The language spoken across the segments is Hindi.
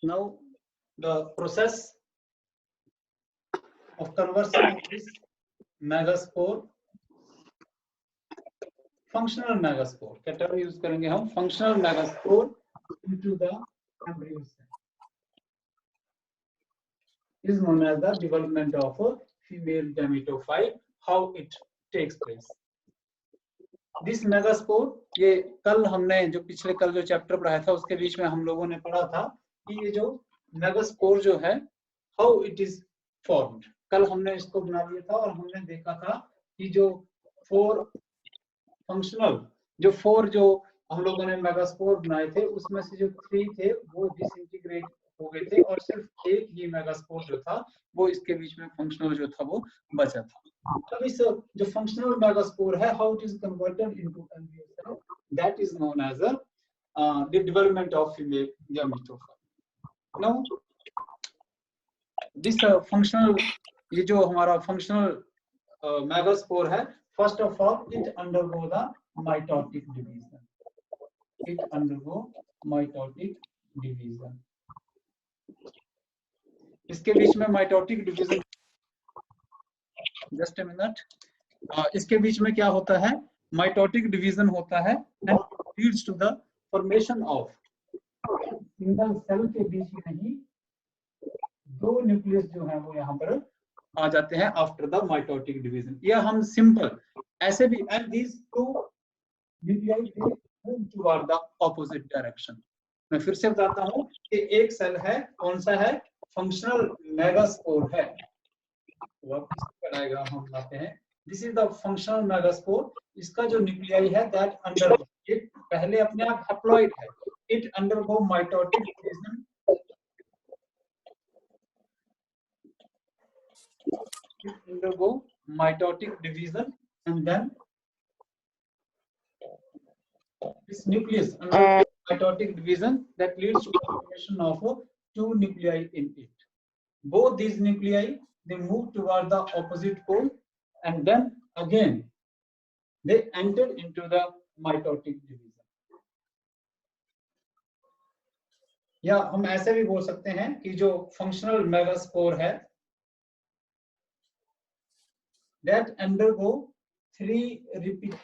Now the process of conversion of this megaspore, functional megaspore, क्या टर्म यूज करेंगे हम, functional megaspore into the embryo cell is known as the development of a female gametophyte. How it takes place. This megaspore, ये कल हमने जो पिछले कल जो चैप्टर पढ़ाया था उसके बीच में हम लोगों ने पढ़ा था कि ये जो मेगास्पोर जो है how it is formed. कल हमने इसको बना लिया था और हमने देखा था कि जो फोर हम लोगों ने मेगास्पोर बनाए थे उसमें से जो 3 थे वो डिसइंटीग्रेट हो गए थे और सिर्फ एक ही मेगास्पोर जो था वो इसके बीच में फंक्शनल जो था वो बचा था. अब इस जो फंक्शनल मेगास्पोर है how it is converted into embryo cell, that is known as the development of female gametophyte. Now this functional, ये जो हमारा फंक्शनल मेगास्पोर है, first of all it undergo the mitotic division. It undergo mitotic division. इसके बीच में mitotic division, just a minute, इसके बीच में क्या होता है, माइटोटिक डिवीजन होता है and leads to the formation of single cell के बीच में ही 2 न्यूक्लियस जो है वो यहाँ पर आ जाते हैं आफ्टर द माइटोटिक डिवीजन. यह हम सिंपल ऐसे भी, and these 2 nuclei they move toward the opposite direction. मैं फिर से बताता हूँ कि एक सेल है, कौन सा है, फंक्शनल मेगास्पोर है. डायग्राम हम बनाते हैं. This is the functional megaspore. इसका जो न्यूक्लियाई है दैट अंडरगो, पहले अपने आप हैप्लॉइड है, it undergo mitotic division, and then this nucleus undergoes mitotic division that leads to the formation of 2 nuclei in it. Both these nuclei, they move toward the opposite pole and then again they enter into the mitotic division. या हम ऐसे भी बोल सकते हैं कि जो फंक्शनल मेगास्पोर है that undergo 3 repeat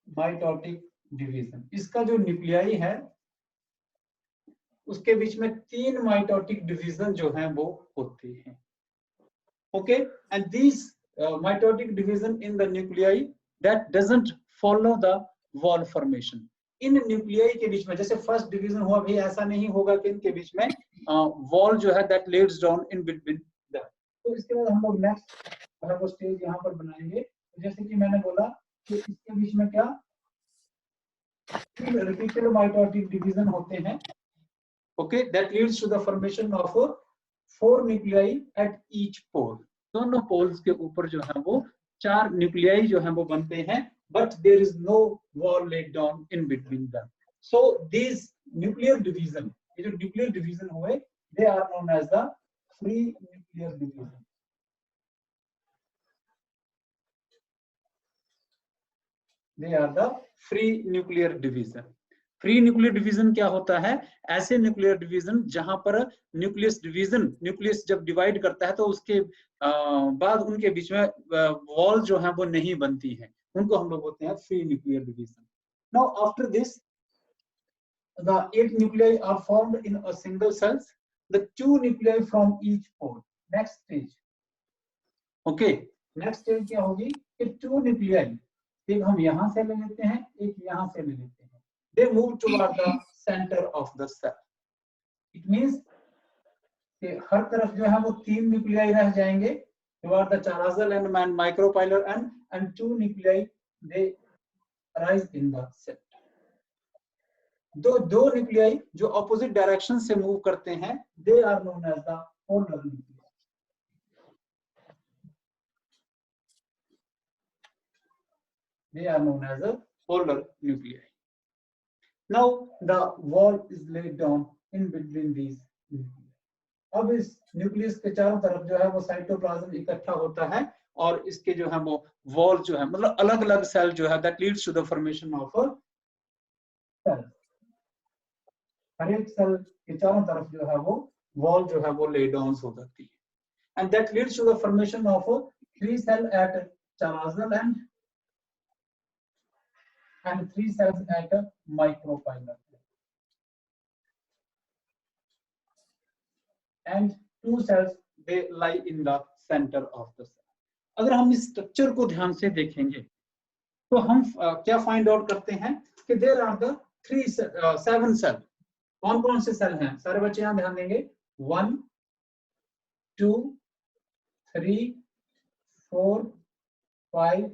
mitotic division. इसका जो न्यूक्लियाई है उसके बीच में 3 माइटोटिक डिवीजन जो हैं वो होते हैं. Okay, and this mitotic division in the nuclei that doesn't follow the wall formation. In nuclei के बीच में जैसे फर्स्ट डिवीजन हुआ भी ऐसा नहीं होगा कि इनके बीच में वॉल जो है that leads down in between the. तो इसके बाद हम लोग नेक्स्ट वाला स्टेज यहाँ पर बनाएंगे. जैसे कि मैंने बोला कि इसके बीच में क्या रिपीटेड माइटोटिक डिवीजन होते हैं. Okay, that leads to the formation of 4 nuclei at each pole. दोनों पोल्स के ऊपर जो है वो 4 न्यूक्लियाई जो है वो बनते हैं, but there is no wall laid down in between them. So these nuclear division, ये जो nuclear division हुए, they are known as the free nuclear division. They are the free nuclear division. Free nuclear division क्या होता है, ऐसे न्यूक्लियर डिवीजन जहां पर न्यूक्लियस जब डिवाइड करता है तो उसके बाद उनके बीच में वॉल जो है वो नहीं बनती है, उनको हम लोग बोलते हैं free nuclear division. Now after this the 8 nuclei are formed in a single cells, the 2 nuclei from each pole. Next stage. Okay, next stage क्या होगी कि 2 nuclei, एक हम यहां से ले लेते हैं, एक यहां से ले लेते हैं. They move toward the center of the cell. It means कि हर तरफ जो है वो 3 न्यूक्लियाई रह जाएंगे toward the chiasal end and micropylar end, and 2 nuclei they arise in the cell. दो न्यूक्लियाई जो ऑपोजिट डायरेक्शन से मूव करते हैं, they are known as the polar nuclei. They are known as a polar nuclei. Now the wall is laid down in between these nuclei. अब इस न्यूक्लियस के चारों तरफ जो है वो साइटोप्लाज्म इकट्ठा होता है और इसके जो है वो वॉल जो है मतलब अलग अलग सेल जो है that leads to the formation of cell. हर एक सेल के चारों तरफ जो है वो वॉल जो है वो ले डाउन हो जाती है and that leads to the formation of 3 cell at chalazal and 3 cells at micropylor and 2 cells they lie in the center of the cell। अगर हम इस स्ट्रक्चर को ध्यान से देखेंगे तो हम क्या फाइंड आउट करते हैं कि देयर आर द 7 सेल। कौन कौन से सेल हैं सारे बच्चे यहां ध्यान देंगे 1 2 3 4 5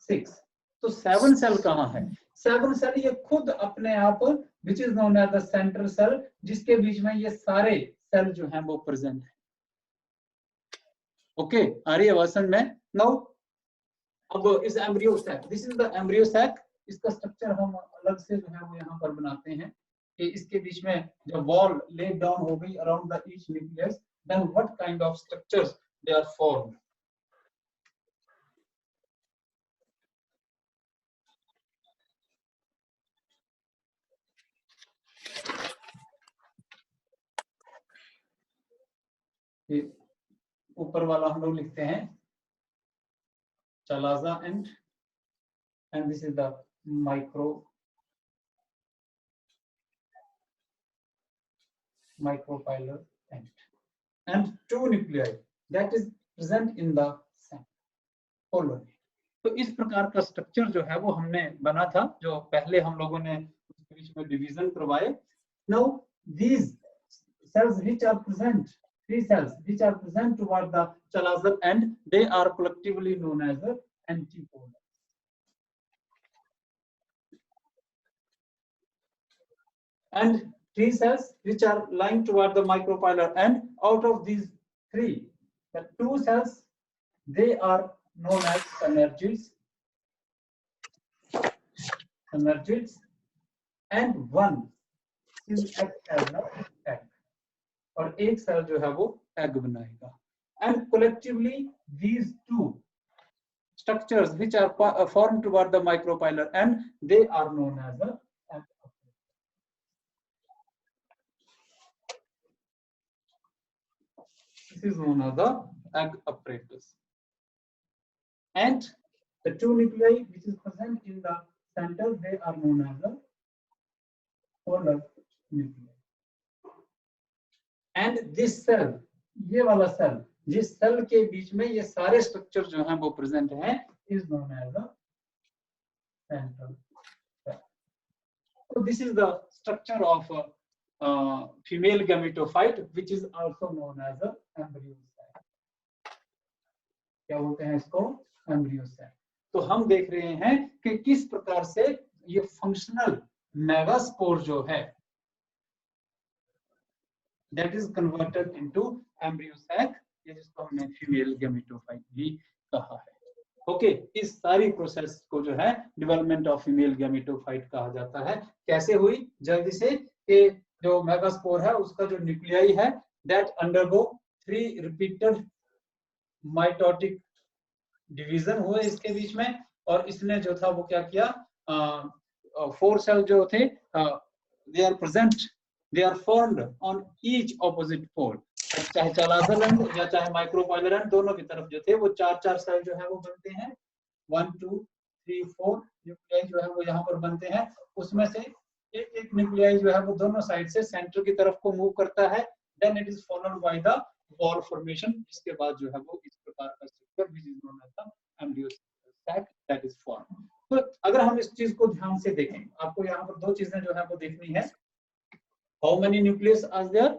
6। तो 7 सेल कहां है 7 सेल ये खुद अपने आप which is known as the central cell जिसके बीच में ये सारे सेल जो हैं वो प्रेजेंट है। ओके आ रही है आवाज समझ में। नाउ अब इस embryo sac this is the embryo sac. इसका स्ट्रक्चर हम अलग से जो है वो यहाँ पर बनाते हैं कि इसके बीच में जब वॉल लेड डाउन हो गई around the each nucleus then what kind of structures they are formed. ऊपर वाला हम लोग लिखते हैं chalaza and this is the micropylor end and 2 nuclei that is present in the colony। तो इस प्रकार का स्ट्रक्चर जो है वो हमने बना था जो पहले हम लोगों ने उसके बीच में डिवीजन करवाए। Now these cells which are present 3 cells which are present toward the chalazal end they are collectively known as the antipolars and 3 cells which are lying toward the micropylor end out of these 3 the 2 cells they are known as synergids and 1 is act as the egg और एक सेल जो है वो एग बनाएगा and collectively these 2 structures which are formed toward the micropylor end they are known as the egg apparatus। This is known as the egg apparatus and the 2 nuclei which is present in the center they are known as the polar nuclei and this cell ये वाला सेल जिस सेल के बीच में ये सारे स्ट्रक्चर जो हैं वो प्रेजेंट हैं is known as the central cell। So this is the structure of female gametophyte which is also known as the embryo sac। क्या बोलते हैं इसको embryo sac। तो हम देख रहे हैं कि किस प्रकार से ये फंक्शनल मेगास्पोर जो है that is converted into embryo sac जिसको हमने फीमेल गैमेटोफाइट भी कहा है। ओके इस सारी प्रोसेस को जो है डेवलपमेंट ऑफ फीमेल गैमेटोफाइट कहा जाता है। कैसे हुई जल्दी से कि जो मेगास्पोर है उसका जो न्यूक्लियाई है that undergo 3 repeated mitotic division हुए इसके बीच में और इसने जो था वो क्या किया 4 सेल जो थे they are present they are formed on each opposite pole चाहे chalazal end या चाहे micropylor end दोनों की तरफ जो थे वो 4 सेल जो है वो बनते हैं 1 2 3 4 न्यूक्लियाई जो है वो यहाँ पर बनते हैं। उसमें से एक न्यूक्लियाई जो है वो दोनों साइड से सेंटर की तरफ को मूव करता है then it is followed by the wall formation. इसके बाद जो है वो इस प्रकार का structure which is known as the embryo sac that is form. तो अगर हम इस चीज को ध्यान से देखें आपको यहाँ पर 2 चीजें जो है वो देखनी है how many nucleus are there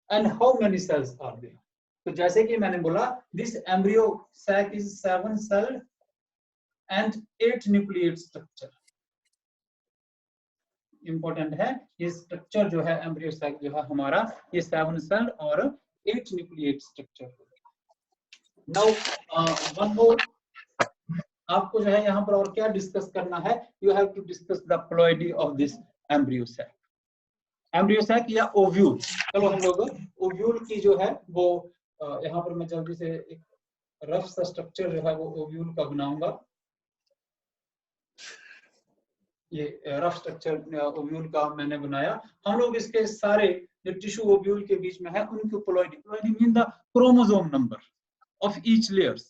and how many cells are there। तो जैसे कि मैंने बोला this embryo sac is 7 cell and 8 nucleate structure। Important है ये स्ट्रक्चर जो है एम्ब्रियो सैक जो है हमारा ये 7 सेल और 8 nucleate structure. Now one more आपको जो है यहाँ पर और क्या डिस्कस करना है you have to discuss the ploidy of this embryo sac. Embryo sac या ओव्यूल चलो हम लोग ओव्यूल की जो है वो यहाँ पर मैं जल्दी से एक रफ सा स्ट्रक्चर जो है वो ओव्यूल का बनाऊंगा। ये रफ स्ट्रक्चर ओव्यूल का मैंने बनाया। हम लोग इसके सारे जो टिश्यू ओव्यूल के बीच में है उनके ploidy mean the chromosome number of each layers,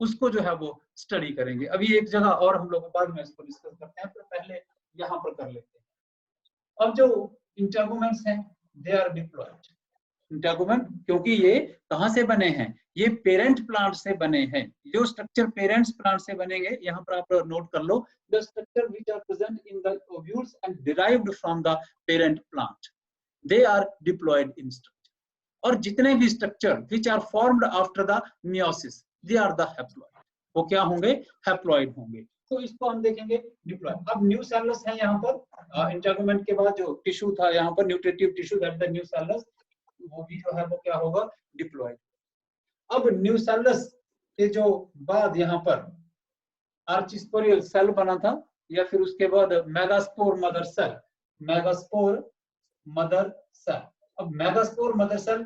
उसको जो है वो स्टडी करेंगे। अभी एक जगह और हम लोग बाद में इसको डिस्कस करते हैं, तो पहले यहाँ पर कर लेते हैं। अब जो इंटेगुमेंट्स हैं दे आर डिप्लॉयड। इंटेगुमेंट क्योंकि ये कहाँ से बने हैं, ये पेरेंट प्लांट से बने हैं। जो स्ट्रक्चर पेरेंट्स प्लांट से बनेंगे, यहाँ पर आप नोट कर लो, the structure which are present in the ovules and derived from the parent plant, they are diploid in structure. और जितने भी structure which are formed after the meiosis, they are the haploid. वो क्या होंगे, हैप्लॉइड होंगे। तो इसको हम देखेंगे डिप्लॉयड। अब न्यू सेलस है यहाँ पर, इंटेगुमेंट के बाद जो टिश्यू था यहाँ पर nutritive tissue, that the new cells, वो भी जो है वो क्या होगा, डिप्लॉयड। अब न्यूसेलस के जो बाद यहाँ पर आर्चिस्पोरियल सेल बना था, या फिर उसके बाद megaspore mother cell, megaspore mother cell. अब megaspore mother cell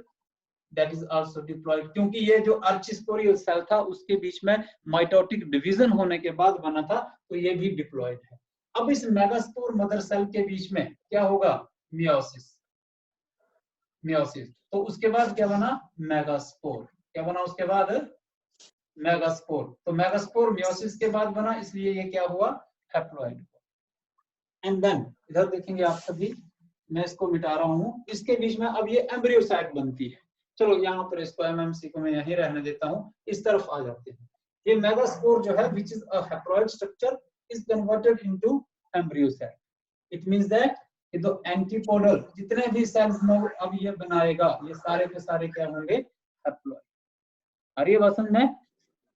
that is also diploid, क्योंकि ये जो आर्चिस्पोरियल सेल था उसके बीच में माइटोटिक डिवीजन होने के बाद बना था, तो ये भी डिप्लॉयड है। अब इस मेगास्पोर मदर सेल के बीच में क्या होगा, मियोसिस, मियोसिस। तो उसके बाद क्या बना, मेगास्पोर। क्या बना उसके बाद, मेगास्पोर। तो मेगास्पोर मियोसिस के बाद बना, इसलिए ये क्या हुआ, हैप्लॉइड। एंड देन इधर देखेंगे आप सभी, मैं इसको मिटा रहा हूं, इसके बीच में अब ये एम्ब्रियोसाइट बनती है। चलो यहाँ पर इसको एमएमसी को मैं यहीं रहने देता हूँ, इस तरफ आ जाते हैं। ये मेगास्पोर जो है which is a haploid structure is converted into embryo sac. It means that ये तो एंटीपोडल जितने भी सेल्स में अब ये बनाएगा, ये सारे के सारे क्या होंगे, हैप्लॉइड। आ रही है बात समझ में,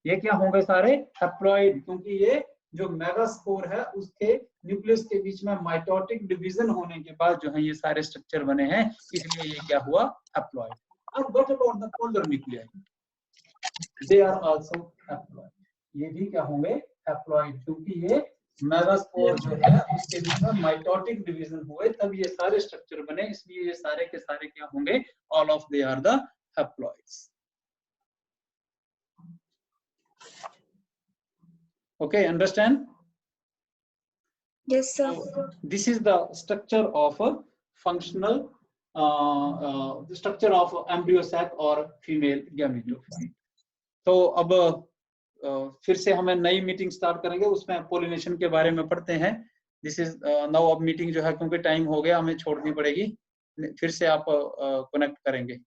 ये क्या होंगे, सारे हैप्लॉइड, क्योंकि ये जो मेगास्पोर है उसके न्यूक्लियस के बीच में माइटोटिक डिवीजन होने के बाद जो है ये सारे स्ट्रक्चर बने हैं, इसलिए ये क्या हुआ, हैप्लॉइड। अब what about the polar nuclei, they are also haploid. ये भी क्या होंगे, हैप्लॉइड, क्योंकि ये मेगास्पोर जो है उसके बीच में माइटोटिक डिवीजन हुए तब ये सारे स्ट्रक्चर बने, इसलिए ये सारे के सारे क्या होंगे, all of they are the haploids. Okay, understand? Yes, sir. So, this is the structure of a functional, the structure of embryo sac or female gametophyte. तो अब फिर से हमें नई मीटिंग स्टार्ट करेंगे, उसमें पोलिनेशन के बारे में पढ़ते हैं। दिस इज नाउ अब मीटिंग जो है क्योंकि टाइम हो गया हमें छोड़नी पड़ेगी, फिर से आप कनेक्ट करेंगे।